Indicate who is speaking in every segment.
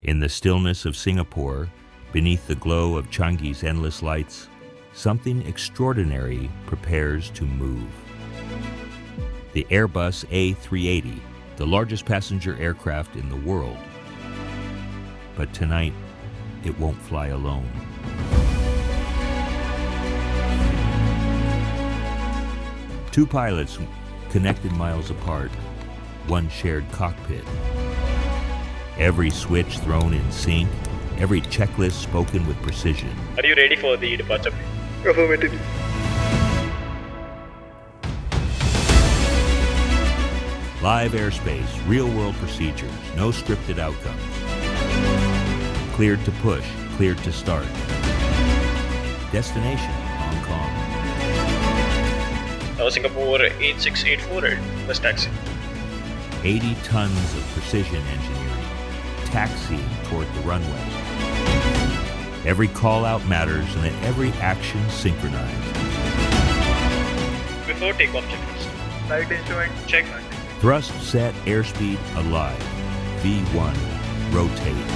Speaker 1: In the stillness of Singapore, beneath the glow of Changi's endless lights, something extraordinary prepares to move. The Airbus A380, the largest passenger aircraft in the world. But tonight, it won't fly alone. Two pilots connected miles apart, one shared cockpit. Every switch thrown in sync, every checklist spoken with precision.
Speaker 2: Are you ready for the departure?
Speaker 3: Affirmative.
Speaker 1: Live airspace, real-world procedures, no scripted outcomes. Cleared to push, cleared to start. Destination, Hong Kong.
Speaker 2: Singapore 8684 Pushback Taxi.
Speaker 1: 80 tons of precision engineering, taxiing toward the runway. Every call-out matters and every action synchronized.
Speaker 2: Before takeoff checklist.
Speaker 3: Light instrument check.
Speaker 1: Thrust set, airspeed alive. V1, rotate.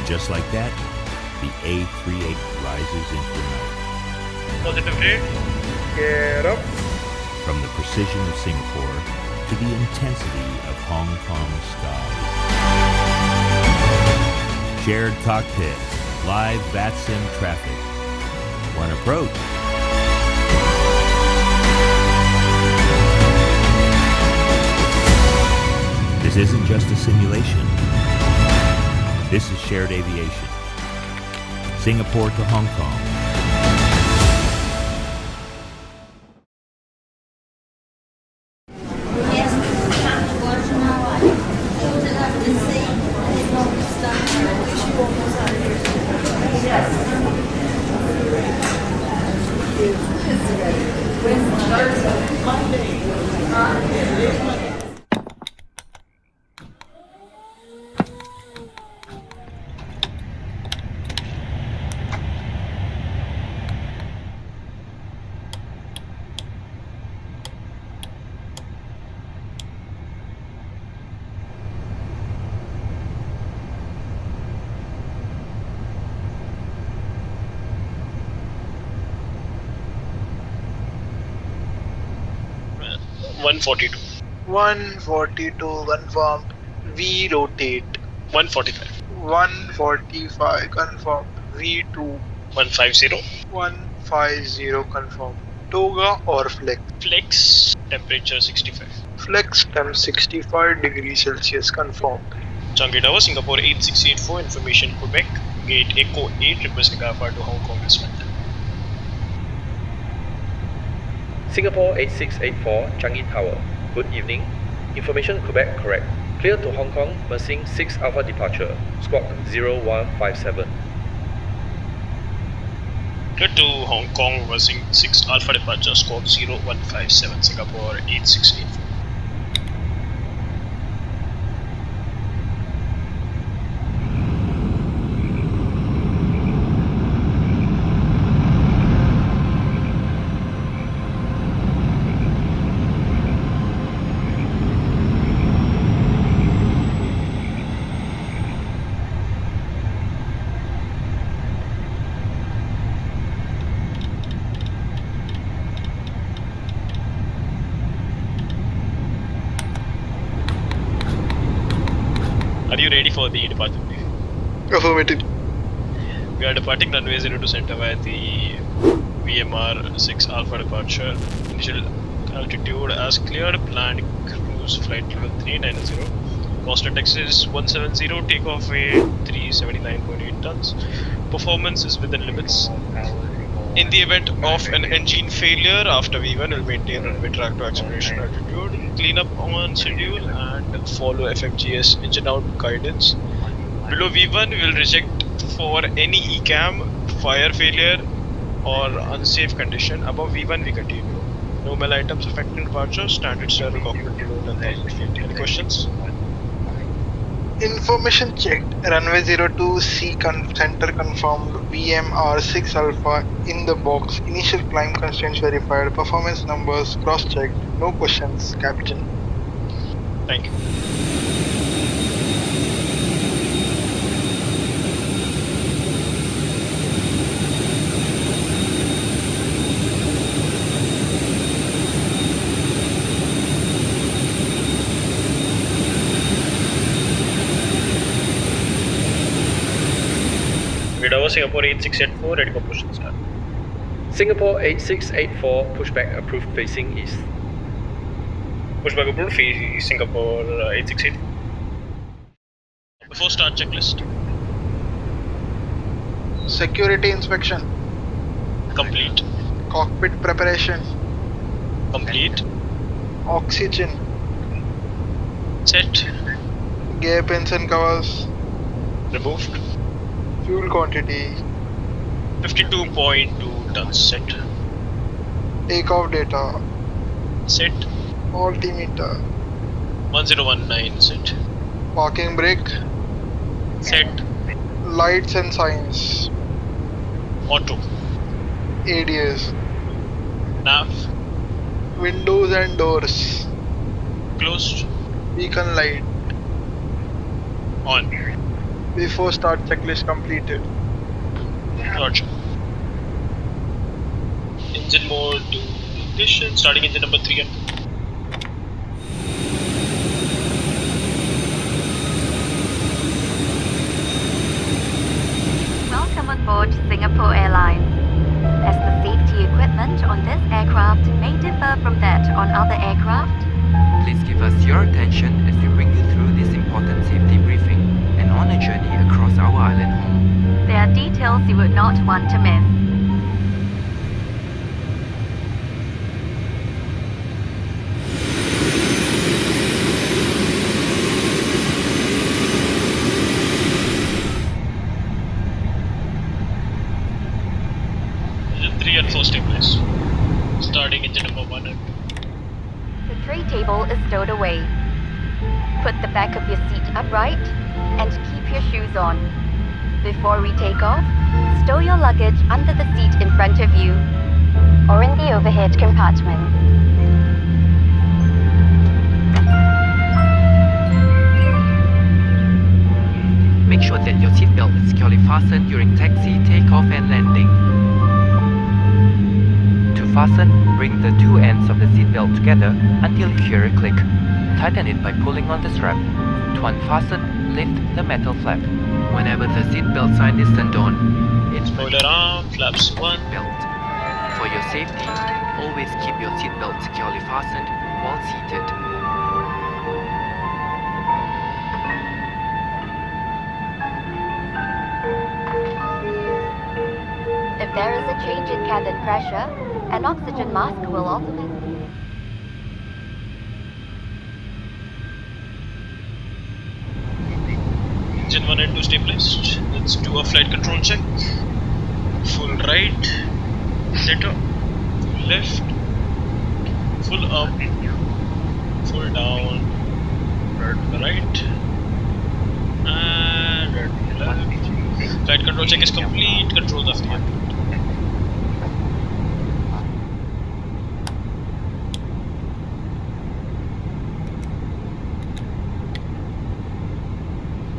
Speaker 1: Just like that, the A380 rises into the night.
Speaker 2: Positive grade.
Speaker 3: Gear up.
Speaker 1: From the precision of Singapore to the intensity of Hong Kong skies. Shared cockpit, live VATSIM traffic. One approach. This isn't just a simulation. This is shared aviation. Singapore to Hong Kong.
Speaker 2: $142.
Speaker 3: 142 confirmed. V rotate.
Speaker 2: 145.
Speaker 3: 145 confirmed. V2.
Speaker 2: 150.
Speaker 3: 150 confirmed. Toga or flex?
Speaker 2: Flex. Temperature 65.
Speaker 3: Flex temp 65 degrees Celsius confirmed.
Speaker 2: Changi Tower, Singapore 8684, information Quebec. Gate Echo 8, requesting AFA to Hong Kong is met.
Speaker 4: Singapore 8684 Changi Tower. Good evening. Information Quebec correct. Clear to Hong Kong, Mersing 6 Alpha departure. Squawk 0157.
Speaker 2: Clear to Hong Kong, Mersing 6 Alpha departure, squawk 0157, Singapore 8684. Are you ready for the departure brief?
Speaker 3: Affirmative.
Speaker 2: We are departing runway 02 center via the VMR 6 Alpha departure. Initial altitude as cleared. Planned cruise flight level 390. Cost taxi is 170. Takeoff weight 379.8 tons. Performance is within limits. In the event of an engine failure after V1, will maintain runway track to acceleration altitude, clean up on schedule, and follow FMGS engine out guidance. Below V1, we will reject for any ECAM, fire failure, or unsafe condition. Above V1, we continue. No mail items affecting departure. Standard sterile cockpit below 10,000 feet. Any questions?
Speaker 3: Information checked. Runway 02 center confirmed. VMR 6 Alpha in the box. Initial climb constraints verified. Performance numbers cross-checked. No questions, Captain.
Speaker 2: Thank you. Vidova Singapore 8684, ready for push and start.
Speaker 4: Singapore 8684, pushback approved facing east.
Speaker 2: Pushback approved, Singapore 868. Before start checklist.
Speaker 3: Security inspection.
Speaker 2: Complete.
Speaker 3: Cockpit preparation.
Speaker 2: Complete.
Speaker 3: Oxygen.
Speaker 2: Set.
Speaker 3: Gear pins and covers.
Speaker 2: Removed.
Speaker 3: Fuel quantity.
Speaker 2: 52.2 tons. Set.
Speaker 3: Takeoff data.
Speaker 2: Set.
Speaker 3: Altimeter.
Speaker 2: 1019. Set.
Speaker 3: Parking brake.
Speaker 2: Set.
Speaker 3: Lights and signs.
Speaker 2: Auto.
Speaker 3: ADS.
Speaker 2: Nav.
Speaker 3: Windows and doors.
Speaker 2: Closed.
Speaker 3: Beacon light.
Speaker 2: On.
Speaker 3: Before start checklist completed.
Speaker 2: Roger. Engine mode to ignition. Starting engine number 3 and 2.
Speaker 5: Welcome on board Singapore Airlines. As the safety equipment on this aircraft may differ from that on other aircraft,
Speaker 6: Please give us your attention as we bring you through this important safety briefing and on a journey across our island home.
Speaker 5: there are details you would not want to miss.
Speaker 2: Engine 3 and 4 stabilize. Starting engine number 1 and 2.
Speaker 5: The tray table is stowed away. Put the back of your seat upright and keep your shoes on. Before we take off, stow your luggage under the seat in front of you or in the overhead compartment.
Speaker 6: Make sure that your seatbelt is securely fastened during taxi, takeoff and landing. To fasten, bring the two ends of the seatbelt together until you hear a click. Tighten it by pulling on the strap. To unfasten, lift the metal flap. Whenever the seatbelt sign is turned on, it's
Speaker 2: Spoiler arm, flaps 1.
Speaker 6: belt. For your safety, always keep your seatbelt securely fastened while seated.
Speaker 5: If there is a change in cabin pressure, an oxygen mask will also be
Speaker 2: Engine 1 and 2 stabilized. Let's do a flight control check. Full right, center, full left, full up, full down, right to the right, and right to the left. Flight control check is complete. Controls are clear.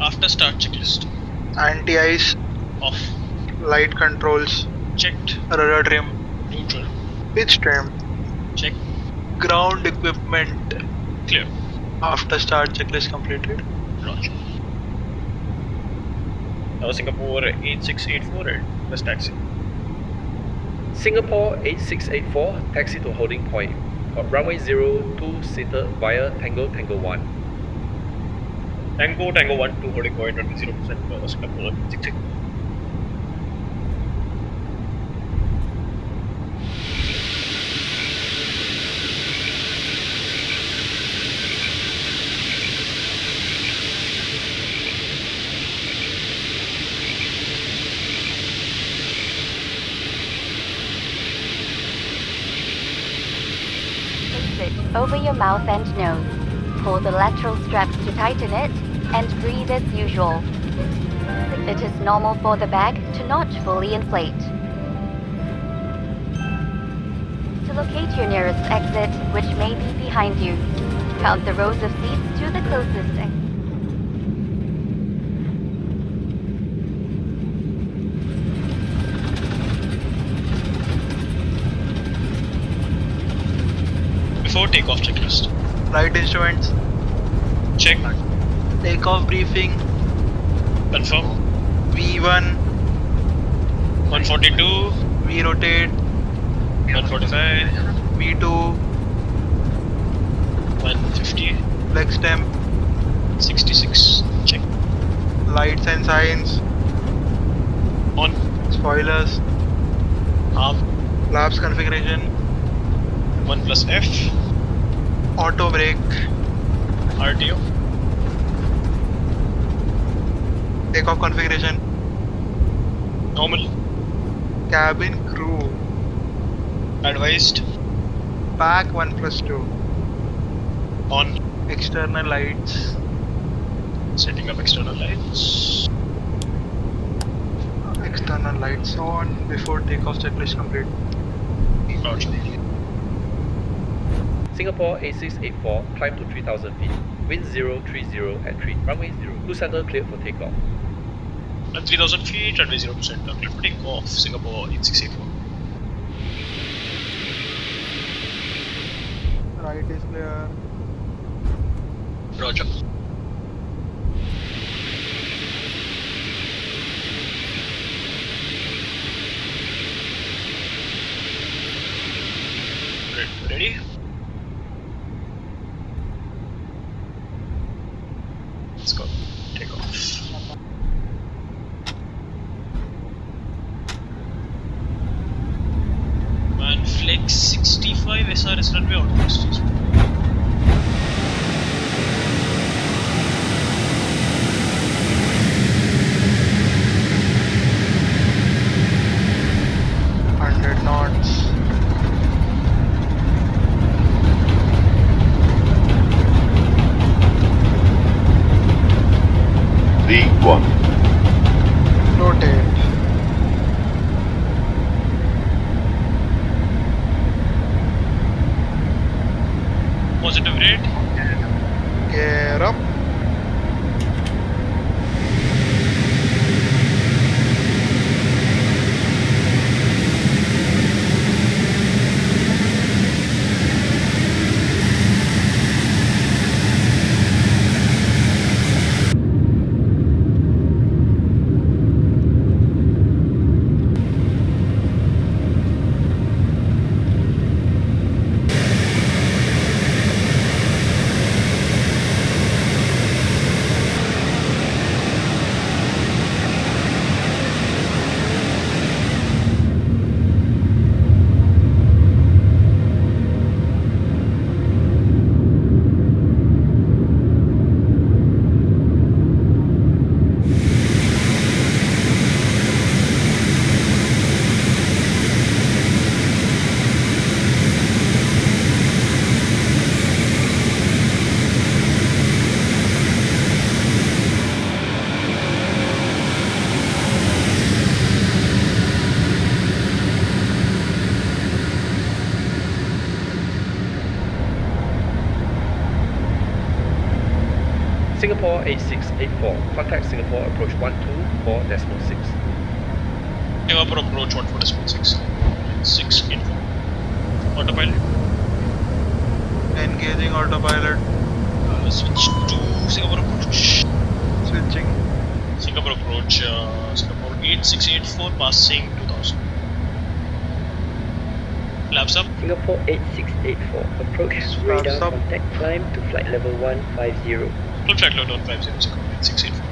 Speaker 2: After start checklist.
Speaker 3: Anti-ice.
Speaker 2: Off.
Speaker 3: Light controls.
Speaker 2: Checked.
Speaker 3: Rudder trim.
Speaker 2: Neutral.
Speaker 3: Pitch trim.
Speaker 2: Check.
Speaker 3: Ground equipment.
Speaker 2: Clear.
Speaker 3: After start checklist completed.
Speaker 2: Roger. Now Singapore 8684 and bus taxi.
Speaker 4: Singapore 8684, taxi to holding point. On runway 02 seater via Tango Tango 1.
Speaker 2: Tango 1 to holding point 20% Singapore 8684.
Speaker 5: Place it over your mouth and nose. Pull the lateral straps to tighten it and breathe as usual. It is normal for the bag to not fully inflate. To locate your nearest exit, which may be behind you, count the rows of seats to the closest exit.
Speaker 2: Before takeoff checklist.
Speaker 3: Flight instruments.
Speaker 2: Check.
Speaker 3: Takeoff briefing.
Speaker 2: Confirm.
Speaker 3: V1.
Speaker 2: 142.
Speaker 3: V rotate.
Speaker 2: 145.
Speaker 3: V2.
Speaker 2: 150.
Speaker 3: Flex temp.
Speaker 2: 66. Check.
Speaker 3: Lights and signs.
Speaker 2: On.
Speaker 3: Spoilers.
Speaker 2: Half.
Speaker 3: Flaps configuration.
Speaker 2: 1 plus F.
Speaker 3: Auto brake.
Speaker 2: RTO.
Speaker 3: Takeoff configuration.
Speaker 2: Normal.
Speaker 3: Cabin crew.
Speaker 2: Advised.
Speaker 3: Pack 1 plus 2.
Speaker 2: On.
Speaker 3: External lights.
Speaker 2: Setting up external lights.
Speaker 3: External lights on before takeoff checklist complete.
Speaker 2: Roger.
Speaker 4: Singapore A684, climb to 3000 feet. Wind 030 at 3. Runway 0. Cruise center cleared for takeoff.
Speaker 2: At 3000 feet, runway 0% clear for takeoff. Singapore A684.
Speaker 3: Right is clear.
Speaker 2: Roger. Ready? Let's go. Take off. Man, flex 65 SRS runway outpost.
Speaker 7: V1.
Speaker 3: Rotate.
Speaker 2: Positive rate.
Speaker 3: Gear up.
Speaker 4: Singapore A684, contact Singapore approach 124.6.
Speaker 2: Singapore approach 14.6. 6 info. Autopilot.
Speaker 3: Engaging autopilot.
Speaker 2: Switch to Singapore approach.
Speaker 3: Switching.
Speaker 2: Singapore approach. Singapore 8684 passing 2000. Flaps up.
Speaker 8: Singapore 8684, approach
Speaker 3: Flaps
Speaker 8: radar
Speaker 3: up.
Speaker 8: contact, climb to flight level 150.
Speaker 2: Full flight load 150. Singapore 8684.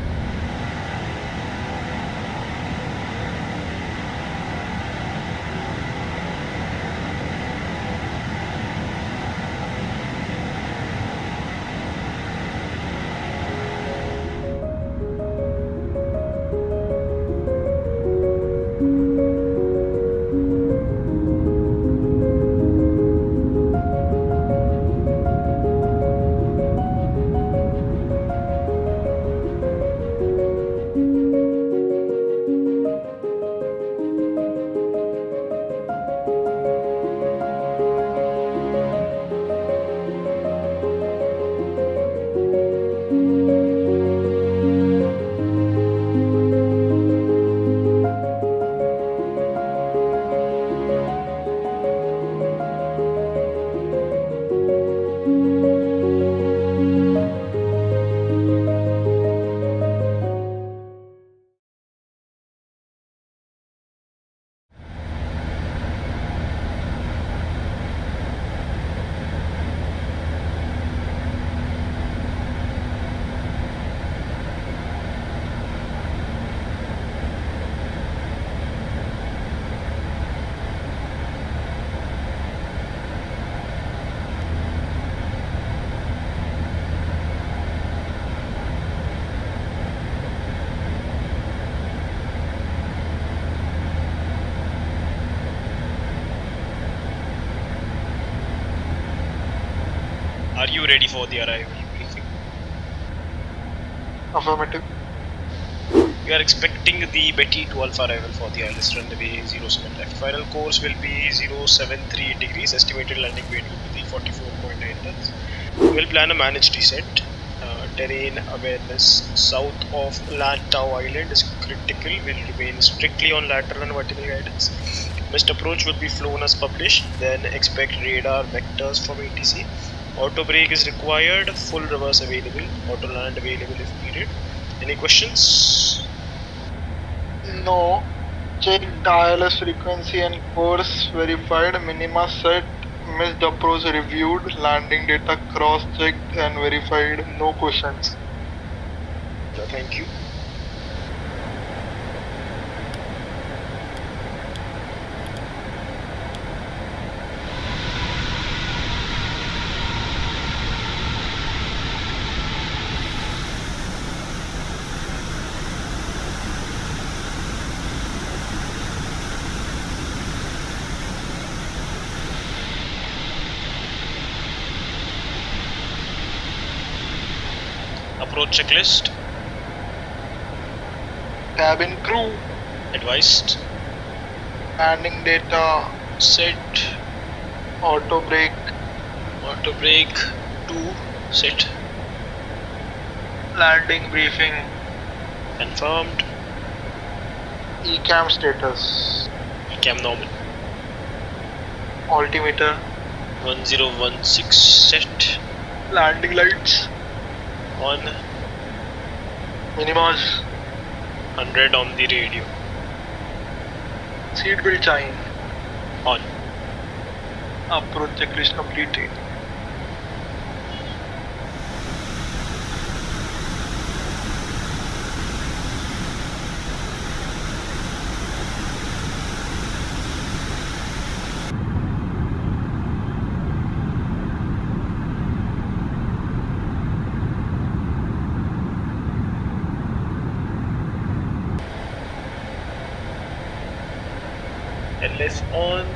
Speaker 2: Are you ready for the arrival briefing?
Speaker 3: Affirmative.
Speaker 2: We are expecting the Betty to Alpha arrival for the ILS runway 07 left. Final course will be 073 degrees. Estimated landing weight will be 44.9 tons. We'll plan a managed descent. Terrain awareness south of Lantau Island is critical. Will remain strictly on lateral and vertical guidance. Missed approach will be flown as published. Then expect radar vectors from ATC. Auto brake is required. Full reverse available. Auto land available if needed. Any questions?
Speaker 3: No. Check ILS frequency and course verified. Minima set. Missed approach reviewed. Landing data cross-checked and verified. No questions.
Speaker 2: Thank you. Approach checklist.
Speaker 3: Cabin crew.
Speaker 2: Advised.
Speaker 3: Landing data.
Speaker 2: Set.
Speaker 3: Auto brake.
Speaker 2: Auto brake 2. Set.
Speaker 3: Landing briefing.
Speaker 2: Confirmed.
Speaker 3: ECAM status.
Speaker 2: Cam normal.
Speaker 3: Altimeter.
Speaker 2: 1016 set.
Speaker 3: Landing lights.
Speaker 2: On.
Speaker 3: Minimas.
Speaker 2: 100 on the radio.
Speaker 3: Seatbelt chime.
Speaker 2: On.
Speaker 3: Approach checklist completed.
Speaker 2: LS on.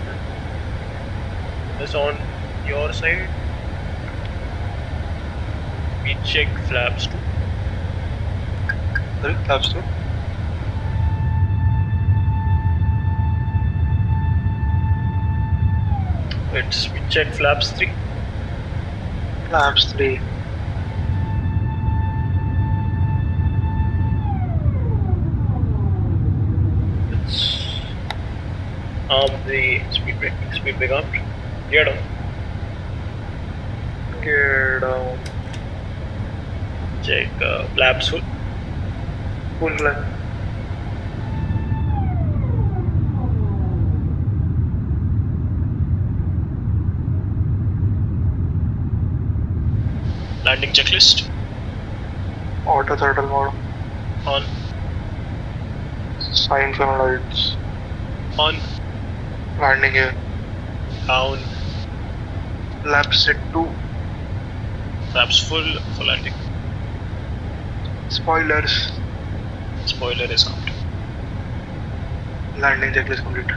Speaker 2: LS on your side. We check flaps too.
Speaker 3: Sorry, flaps too.
Speaker 2: We check flaps 3.
Speaker 3: Flaps 3.
Speaker 2: Let's arm the speed brake armed. Gear down.
Speaker 3: Gear down.
Speaker 2: Check flaps full.
Speaker 3: Full climb.
Speaker 2: Landing checklist.
Speaker 3: Auto throttle mode.
Speaker 2: On.
Speaker 3: Signs and lights.
Speaker 2: On.
Speaker 3: Landing gear.
Speaker 2: Down.
Speaker 3: Lap set 2.
Speaker 2: Flaps full for landing.
Speaker 3: Spoilers.
Speaker 2: Spoiler is out.
Speaker 3: Landing checklist complete.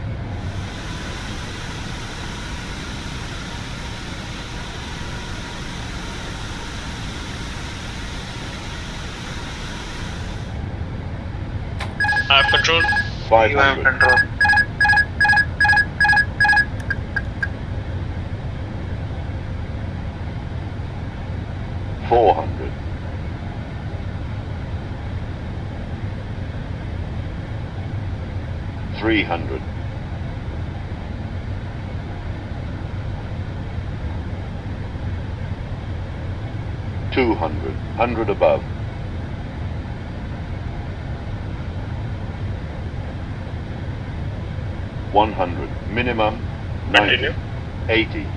Speaker 2: I have control.
Speaker 3: You have
Speaker 7: 500,
Speaker 3: control.
Speaker 7: 400, 300, 200, 100 above, 100, minimum 90,
Speaker 2: Continue.
Speaker 7: 80,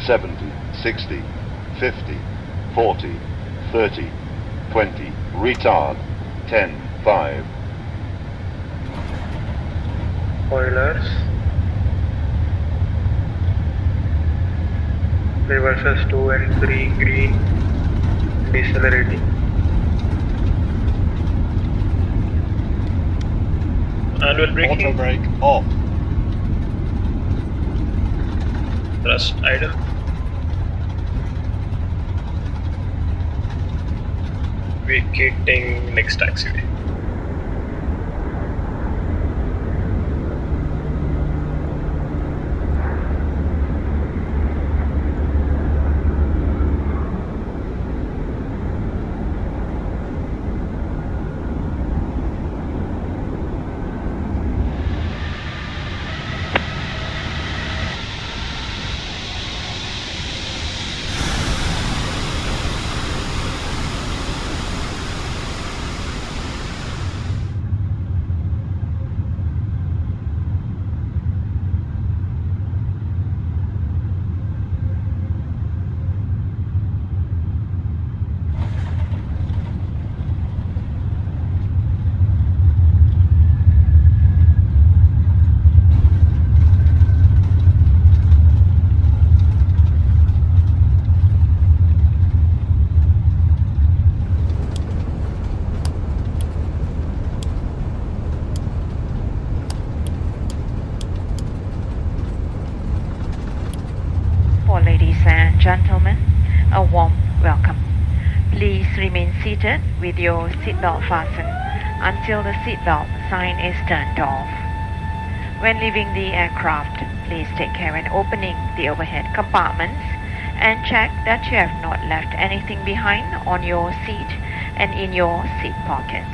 Speaker 7: 70, 60, 50, 40, 30, 20, retard, 10, 5,
Speaker 3: Spoilers. Reverses 2 and 3 green. Decelerating.
Speaker 2: Annual braking.
Speaker 7: auto brake off,
Speaker 2: Thrust idle. Vacating next taxiway.
Speaker 9: Ladies and gentlemen, a warm welcome. Please remain seated with your seatbelt fastened until the seatbelt sign is turned off. When leaving the aircraft, please take care when opening the overhead compartments and check that you have not left anything behind on your seat and in your seat pocket.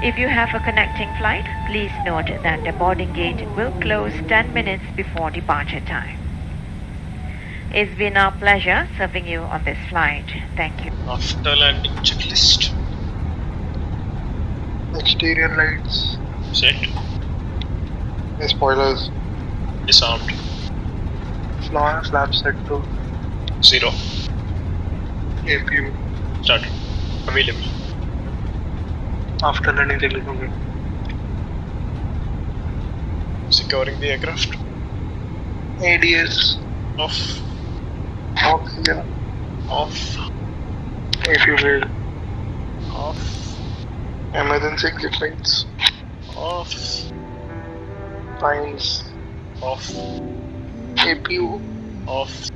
Speaker 9: If you have a connecting flight, please note that the boarding gate will close 10 minutes before departure time. It's been our pleasure serving you on this flight. Thank you.
Speaker 2: After landing checklist.
Speaker 3: Exterior lights.
Speaker 2: Set.
Speaker 3: Spoilers.
Speaker 2: Disarmed.
Speaker 3: Flap set to
Speaker 2: 0.
Speaker 3: APU.
Speaker 2: Started. Available.
Speaker 3: After landing checklist.
Speaker 2: Securing the aircraft.
Speaker 3: ADS.
Speaker 2: Off.
Speaker 3: Oxygen.
Speaker 2: Off.
Speaker 3: APU field.
Speaker 2: Off.
Speaker 3: Emergency exit lights.
Speaker 2: Off.
Speaker 3: Signs.
Speaker 2: Off.
Speaker 3: APU.
Speaker 2: Off.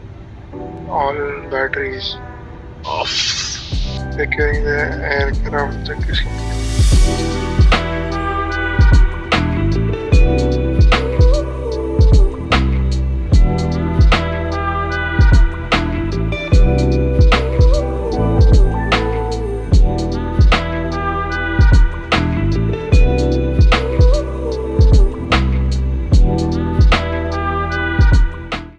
Speaker 3: All batteries.
Speaker 2: Off.
Speaker 3: Securing the aircraft checklist.